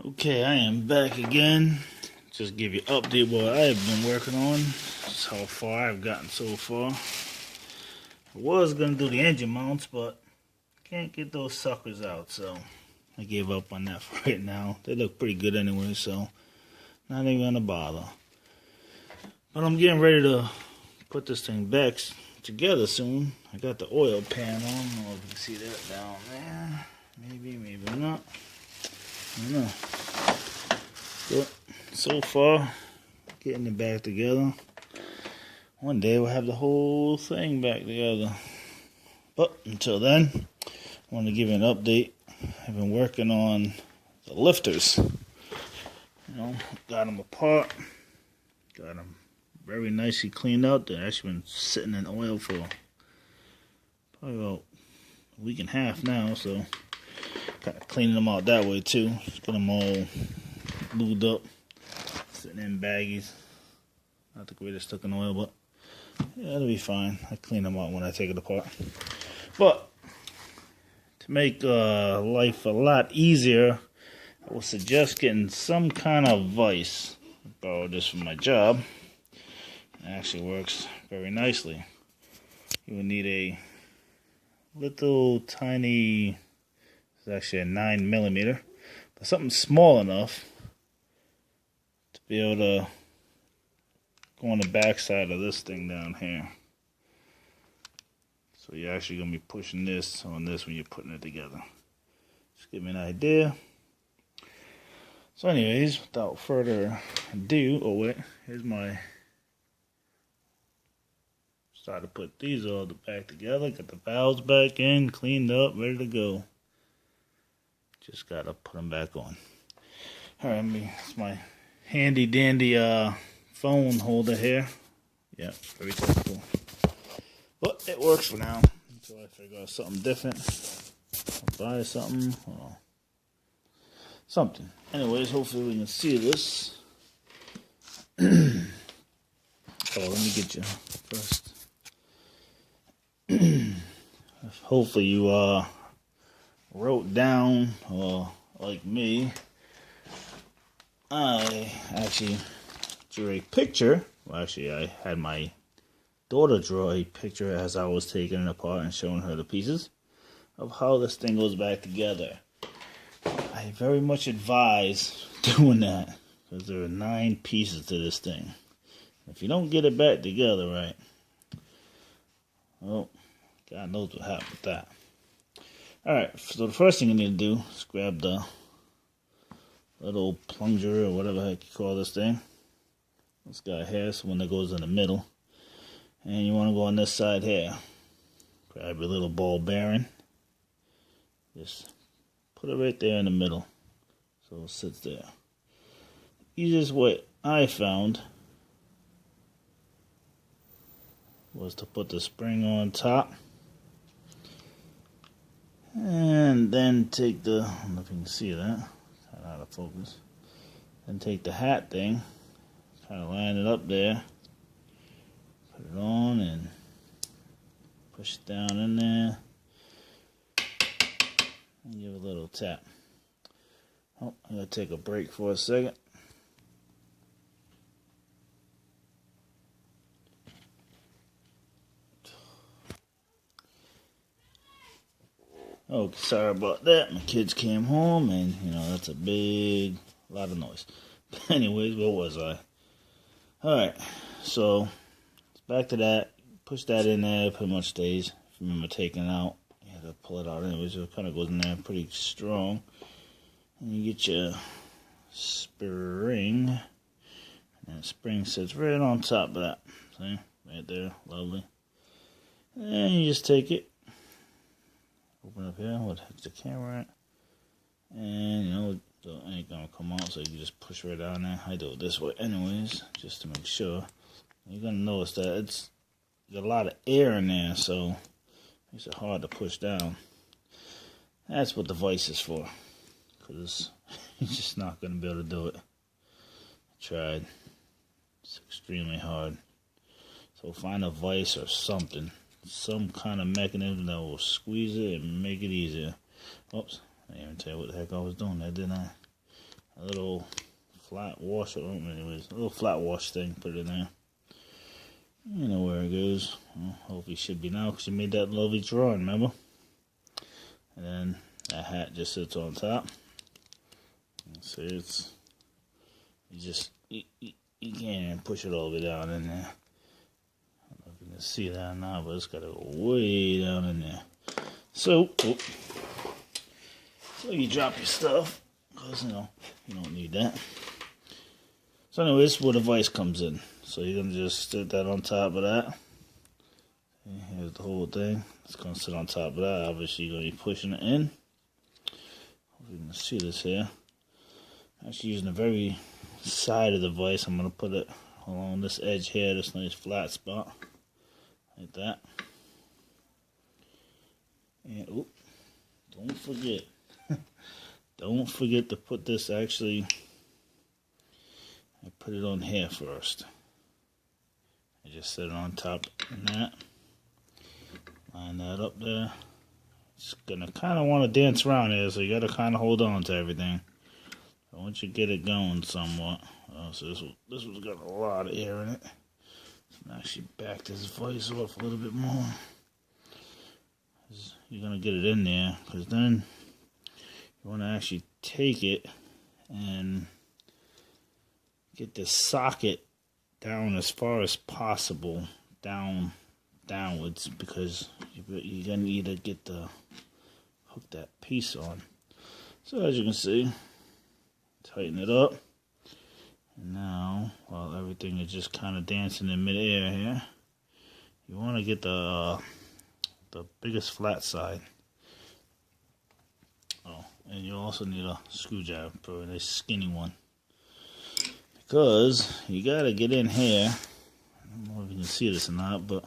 Okay, I am back again. Just give you an update what I have been working on. Just how far I've gotten so far. I was going to do the engine mounts, but can't get those suckers out, so I gave up on that for right now. They look pretty good anyway, so not even going to bother. But I'm getting ready to put this thing back together soon. I got the oil pan on. I don't know if you can see that down there. Maybe, maybe not. I don't know. But so far, getting it back together. One day we'll have the whole thing back together. But until then, I want to give you an update. I've been working on the lifters. Got them apart. Got them very nicely cleaned out. They've actually been sitting in oil for probably about a week and a half now, so kind of cleaning them out that way too. Just get them all lubed up, sitting in baggies. Not the greatest looking oil, but yeah, it'll be fine. I clean them out when I take it apart. But to make life a lot easier, I would suggest getting some kind of vise. I borrowed this from my job. It actually works very nicely. You will need a little tiny, it's actually a 9mm, but something small enough to be able to go on the back side of this thing down here. So you're actually going to be pushing this on this when you're putting it together. Just give me an idea. So anyways, without further ado, oh wait, here's my, start to put these all back together, get the valves back in, cleaned up, ready to go. Just got to put them back on. Alright, it's my handy dandy phone holder here. Yeah, very technical. But it works for now until I figure out something different. I'll buy something or something. Anyways, hopefully we can see this. Oh, let me get you first. Hopefully you wrote down, or like me, I actually drew a picture. Well, actually, I had my daughter draw a picture as I was taking it apart and showing her the pieces of how this thing goes back together. I very much advise doing that because there are 9 pieces to this thing. If you don't get it back together right, well, God knows what happened with that. Alright, so the first thing you need to do is grab the little plunger or whatever the heck you call this thing. This guy here, it's the one that goes in the middle. And you want to go on this side here. Grab your little ball bearing. Just put it right there in the middle. So it sits there. Easiest way I found was to put the spring on top. And then take the, I don't know if you can see that, kind of out of focus. Then take the hat thing, kind of line it up there, put it on and push it down in there, and give it a little tap. Oh, I'm going to take a break for a second. Oh, sorry about that. My kids came home, and that's a lot of noise. Anyways, where was I? Alright, so back to that. Push that in there, it pretty much stays. If you remember taking it out, you have to pull it out anyways. So it kind of goes in there pretty strong. And you get your spring. And that spring sits right on top of that. See? Right there. Lovely. And you just take it. Open up here, what the heck's the camera at? And it ain't gonna come out, so you can just push right down there. I do it this way anyways, just to make sure. You're gonna notice that it's got a lot of air in there, so it makes it hard to push down. That's what the vise is for, because you're just not gonna be able to do it. I tried. It's extremely hard. So find a vise or something. Some kind of mechanism that will squeeze it and make it easier. Oops, I didn't even tell you what the heck I was doing there, didn't I? a little flat wash, anyways, a little flat wash thing, put it in there. You know where it goes. Well, hopefully it should be now, because you made that lovely drawing, remember? And then that hat just sits on top. See, it's, you can't even push it all the way down in there. I don't know if you can see that now, but it's got to go way down in there. So you drop your stuff, because, you know, you don't need that. So anyway, this is where the vise comes in. So you're going to just stick that on top of that. And here's the whole thing. It's going to sit on top of that. Obviously, you're going to be pushing it in. Hope you can see this here. Actually, using the very side of the vise, I'm going to put it along this edge here, this nice flat spot. Like that. And, don't forget. Don't forget to put this, actually, I put it on here first. I just set it on top of that. Line that up there. It's going to kind of want to dance around here, so you got to kind of hold on to everything. But once you get it going somewhat, so this one's got a lot of air in it. So actually back this vise off a little bit more. You're going to get it in there, because then you want to actually take it and get the socket down as far as possible, downwards, because you're going to need to get hook that piece on. So as you can see, tighten it up. And now, while everything is just kind of dancing in midair here, you want to get the biggest flat side. Oh, and you also need a screwdriver, probably a skinny one, because you got to get in here. I don't know if you can see this or not, but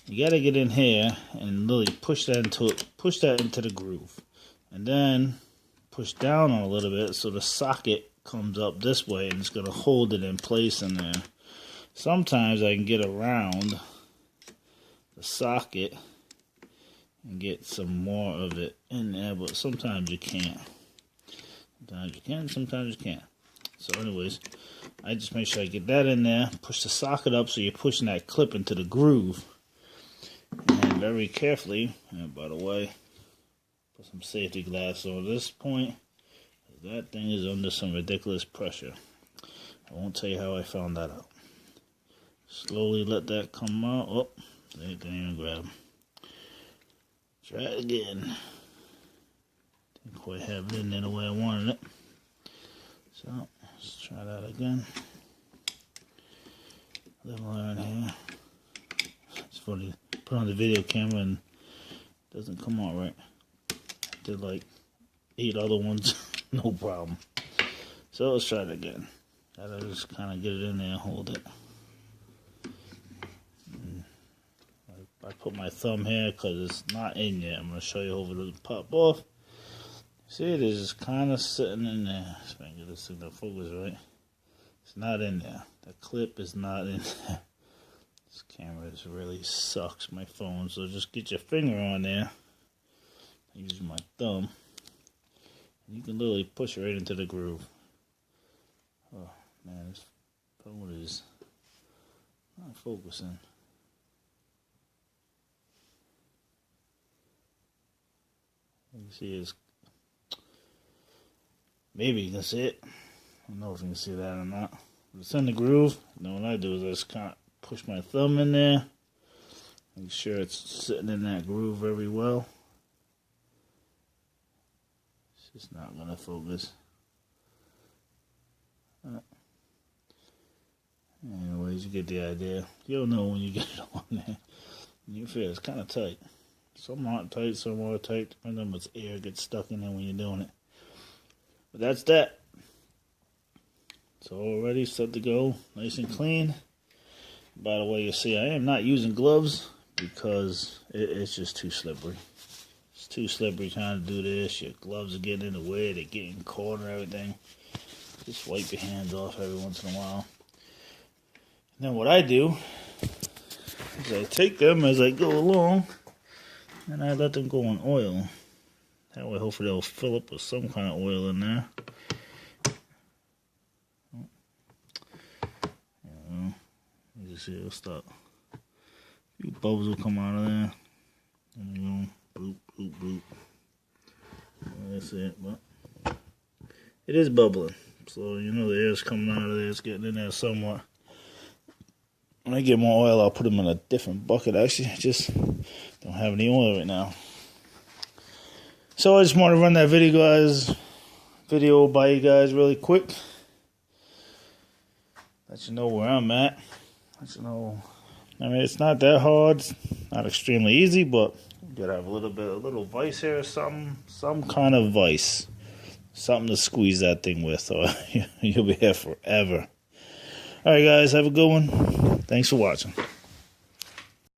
you got to get in here and really push that into the groove, and then push down a little bit so the socket comes up this way, and it's going to hold it in place in there. Sometimes I can get around the socket and get some more of it in there, but sometimes you can't. Sometimes you can, sometimes you can't. So anyways, I just make sure I get that in there, push the socket up so you're pushing that clip into the groove. And very carefully, and by the way, put some safety glass on this point. That thing is under some ridiculous pressure. I won't tell you how I found that out. Slowly let that come out. Oh, there, didn't even grab. Try it again. Didn't quite have it in there the way I wanted it. So, let's try that again. Level in here. It's funny, put on the video camera and it doesn't come out right. I did like 8 other ones, no problem. So let's try it again. Gotta just kind of get it in there and hold it. I put my thumb here because it's not in yet. I'm going to show you how it doesn't pop off. See, it is just kind of sitting in there. If I can get this thing to focus right. It's not in there. The clip is not in there. This camera really sucks, my phone. So just get your finger on there. I use my thumb. And you can literally push it right into the groove. Oh, man, this phone is not focusing. You can see it's, maybe you can see it. I don't know if you can see that or not. But it's in the groove. Then what I do is I just kind of push my thumb in there. Make sure it's sitting in that groove very well. It's just not going to focus. Anyways, you get the idea. You'll know when you get it on there. You feel it's kind of tight. Some aren't tight, some are tight, depending on much air gets stuck in there when you're doing it. But that's that. It's all ready, set to go, nice and clean. By the way, you see I am not using gloves because it's just too slippery. It's too slippery trying to do this. Your gloves are getting in the way, they're getting caught and everything. Just wipe your hands off every once in a while. And then what I do is I take them as I go along. And I let them go in oil. That way hopefully they'll fill up with some kind of oil in there. You just see it'll stop. A few bubbles will come out of there. And you go, boop, boop, boop. That's it, but it is bubbling. So, you know, the air's coming out of there. It's getting in there somewhat. When I get more oil, I'll put them in a different bucket. Actually, I just don't have any oil right now. So I just want to run that video by you guys really quick. Let you know where I'm at. Let you know. I mean, it's not that hard. It's not extremely easy, but you gotta have a little vise here or something. Some kind of vise. Something to squeeze that thing with, or you'll be here forever. Alright guys, have a good one. Thanks for watching.